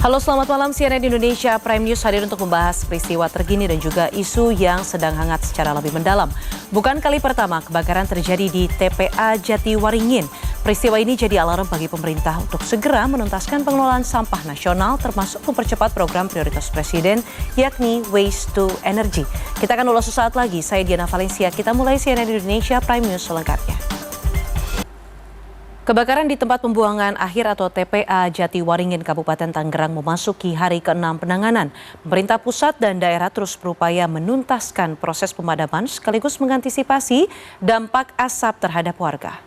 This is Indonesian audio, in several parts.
Halo, selamat malam. CNN Indonesia Prime News hadir untuk membahas peristiwa terkini dan juga isu yang sedang hangat secara lebih mendalam. Bukan kali pertama kebakaran terjadi di TPA Jatiwaringin. Peristiwa ini jadi alarm bagi pemerintah untuk segera menuntaskan pengelolaan sampah nasional termasuk mempercepat program prioritas Presiden yakni Waste to Energy. Kita akan ulas sesaat lagi. Saya Diana Valencia. Kita mulai CNN Indonesia Prime News selengkapnya. Kebakaran di tempat pembuangan akhir atau TPA Jatiwaringin Kabupaten Tangerang memasuki hari ke-6 penanganan. Pemerintah pusat dan daerah terus berupaya menuntaskan proses pemadaman sekaligus mengantisipasi dampak asap terhadap warga.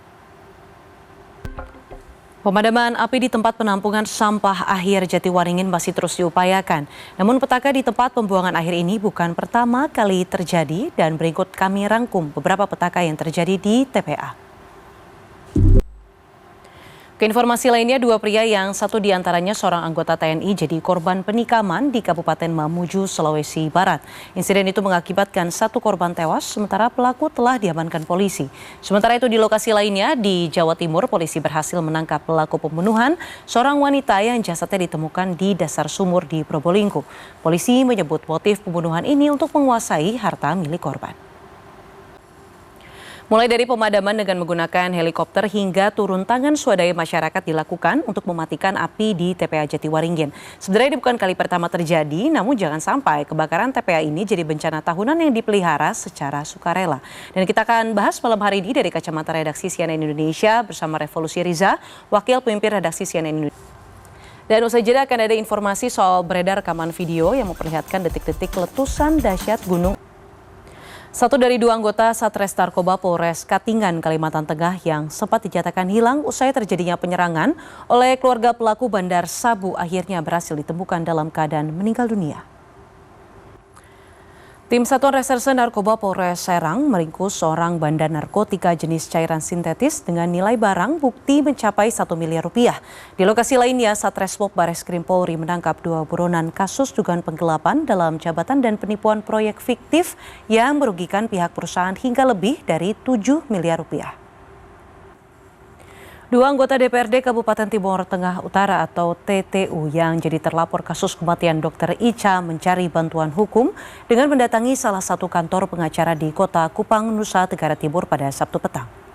Pemadaman api di tempat penampungan sampah akhir Jatiwaringin masih terus diupayakan. Namun petaka di tempat pembuangan akhir ini bukan pertama kali terjadi dan berikut kami rangkum beberapa petaka yang terjadi di TPA. Keinformasi lainnya, dua pria yang satu diantaranya seorang anggota TNI jadi korban penikaman di Kabupaten Mamuju, Sulawesi Barat. Insiden itu mengakibatkan satu korban tewas, sementara pelaku telah diamankan polisi. Sementara itu di lokasi lainnya di Jawa Timur, polisi berhasil menangkap pelaku pembunuhan seorang wanita yang jasadnya ditemukan di dasar sumur di Probolinggo. Polisi menyebut motif pembunuhan ini untuk menguasai harta milik korban. Mulai dari pemadaman dengan menggunakan helikopter hingga turun tangan swadaya masyarakat dilakukan untuk mematikan api di TPA Jatiwaringin. Sebenarnya ini bukan kali pertama terjadi, namun jangan sampai kebakaran TPA ini jadi bencana tahunan yang dipelihara secara sukarela. Dan kita akan bahas malam hari ini dari kacamata redaksi CNN Indonesia bersama Revolusi Riza, wakil pemimpin redaksi CNN Indonesia. Dan usai jeda akan ada informasi soal beredar rekaman video yang memperlihatkan detik-detik letusan dahsyat gunung. Satu dari dua anggota Satres Narkoba Polres Katingan, Kalimantan Tengah yang sempat dinyatakan hilang usai terjadinya penyerangan oleh keluarga pelaku Bandar Sabu akhirnya berhasil ditemukan dalam keadaan meninggal dunia. Tim Satuan Reserse Narkoba Polres Serang meringkus seorang bandar narkotika jenis cairan sintetis dengan nilai barang bukti mencapai 1 miliar rupiah. Di lokasi lainnya, Satreskrim Bareskrim Polri menangkap dua buronan kasus dugaan penggelapan dalam jabatan dan penipuan proyek fiktif yang merugikan pihak perusahaan hingga lebih dari 7 miliar rupiah. Dua anggota DPRD Kabupaten Timur Tengah Utara atau TTU yang jadi terlapor kasus kematian Dr. Ica mencari bantuan hukum dengan mendatangi salah satu kantor pengacara di Kota Kupang, Nusa Tenggara Timur pada Sabtu petang.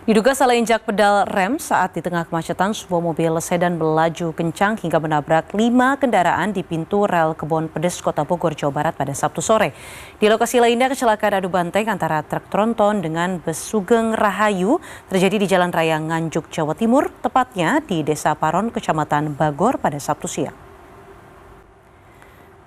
Diduga salah injak pedal rem saat di tengah kemacetan, sebuah mobil sedan melaju kencang hingga menabrak 5 kendaraan di pintu rel Kebon Pedes Kota Bogor, Jawa Barat pada Sabtu sore. Di lokasi lainnya, kecelakaan adu banteng antara truk tronton dengan bus Sugeng Rahayu terjadi di Jalan Raya Nganjuk, Jawa Timur, tepatnya di Desa Paron, Kecamatan Bagor pada Sabtu siang.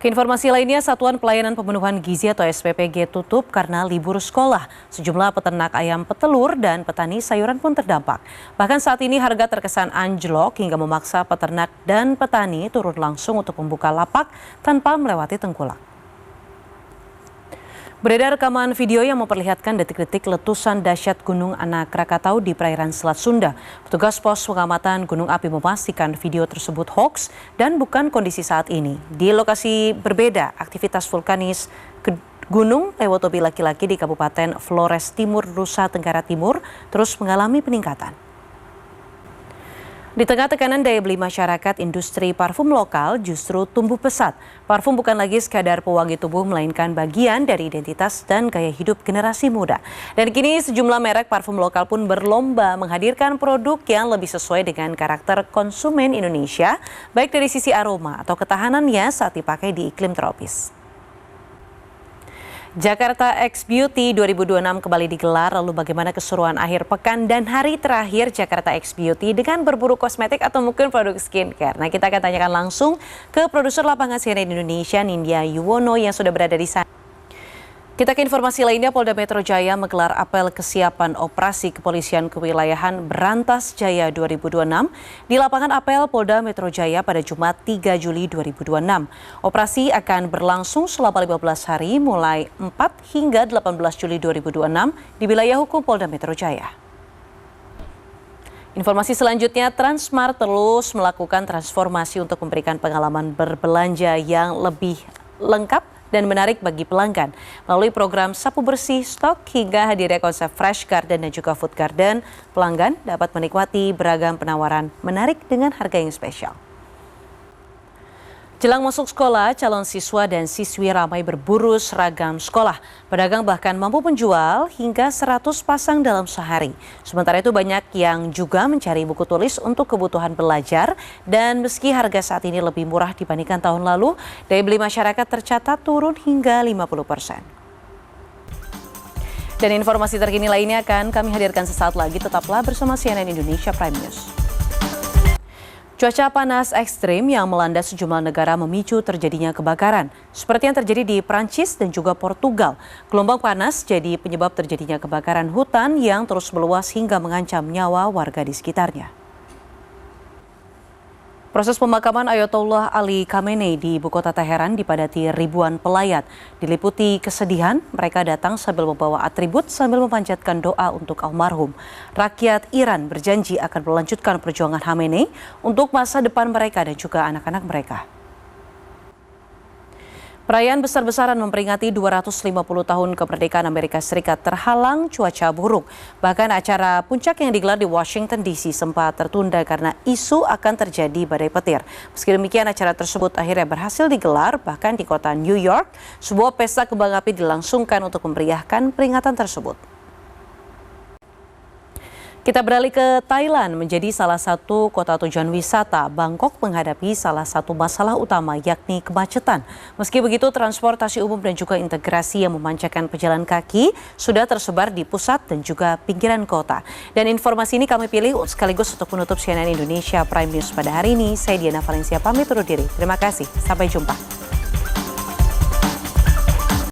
Keinformasi lainnya, Satuan Pelayanan Pemenuhan Gizi atau SPPG tutup karena libur sekolah. Sejumlah peternak ayam petelur dan petani sayuran pun terdampak. Bahkan saat ini harga terkesan anjlok hingga memaksa peternak dan petani turun langsung untuk membuka lapak tanpa melewati tengkulak. Beredar rekaman video yang memperlihatkan detik-detik letusan dahsyat Gunung Anak Krakatau di perairan Selat Sunda. Petugas pos pengamatan gunung api memastikan video tersebut hoax dan bukan kondisi saat ini. Di lokasi berbeda, aktivitas vulkanis Gunung Lewotobi Laki-Laki di Kabupaten Flores Timur, Nusa Tenggara Timur terus mengalami peningkatan. Di tengah tekanan daya beli masyarakat, industri parfum lokal justru tumbuh pesat. Parfum bukan lagi sekadar pewangi tubuh, melainkan bagian dari identitas dan gaya hidup generasi muda. Dan kini sejumlah merek parfum lokal pun berlomba menghadirkan produk yang lebih sesuai dengan karakter konsumen Indonesia, baik dari sisi aroma atau ketahanannya saat dipakai di iklim tropis. Jakarta X Beauty 2026 kembali digelar, lalu bagaimana keseruan akhir pekan dan hari terakhir Jakarta X Beauty dengan berburu kosmetik atau mungkin produk skincare. Nah, kita akan tanyakan langsung ke produser lapangan CNN Indonesia Nindya Yuwono yang sudah berada di sana. Kita ke informasi lainnya, Polda Metro Jaya menggelar apel kesiapan operasi kepolisian kewilayahan Berantas Jaya 2026 di lapangan apel Polda Metro Jaya pada Jumat 3 Juli 2026. Operasi akan berlangsung selama 15 hari mulai 4 hingga 18 Juli 2026 di wilayah hukum Polda Metro Jaya. Informasi selanjutnya, Transmart terus melakukan transformasi untuk memberikan pengalaman berbelanja yang lebih lengkap dan menarik bagi pelanggan. Melalui program Sapu Bersih Stok hingga hadirnya konsep Fresh Garden dan juga Food Garden, pelanggan dapat menikmati beragam penawaran menarik dengan harga yang spesial. Jelang masuk sekolah, calon siswa dan siswi ramai berburu seragam sekolah. Pedagang bahkan mampu menjual hingga 100 pasang dalam sehari. Sementara itu banyak yang juga mencari buku tulis untuk kebutuhan belajar. Dan meski harga saat ini lebih murah dibandingkan tahun lalu, daya beli masyarakat tercatat turun hingga 50%. Dan informasi terkini lainnya akan kami hadirkan sesaat lagi. Tetaplah bersama CNN Indonesia Prime News. Cuaca panas ekstrim yang melanda sejumlah negara memicu terjadinya kebakaran. Seperti yang terjadi di Prancis dan juga Portugal. Gelombang panas jadi penyebab terjadinya kebakaran hutan yang terus meluas hingga mengancam nyawa warga di sekitarnya. Proses pemakaman Ayatollah Ali Khamenei di ibu kota Teheran dipadati ribuan pelayat. Diliputi kesedihan, mereka datang sambil membawa atribut sambil memanjatkan doa untuk almarhum. Rakyat Iran berjanji akan melanjutkan perjuangan Khamenei untuk masa depan mereka dan juga anak-anak mereka. Perayaan besar-besaran memperingati 250 tahun kemerdekaan Amerika Serikat terhalang cuaca buruk. Bahkan acara puncak yang digelar di Washington DC sempat tertunda karena isu akan terjadi badai petir. Meski demikian acara tersebut akhirnya berhasil digelar, bahkan di kota New York, sebuah pesta kembang api dilangsungkan untuk memeriahkan peringatan tersebut. Kita beralih ke Thailand, menjadi salah satu kota tujuan wisata. Bangkok menghadapi salah satu masalah utama, yakni kemacetan. Meski begitu, transportasi umum dan juga integrasi yang memanjakan pejalan kaki sudah tersebar di pusat dan juga pinggiran kota. Dan informasi ini kami pilih sekaligus untuk menutup CNN Indonesia Prime News pada hari ini. Saya Diana Valencia pamit undur diri. Terima kasih, sampai jumpa.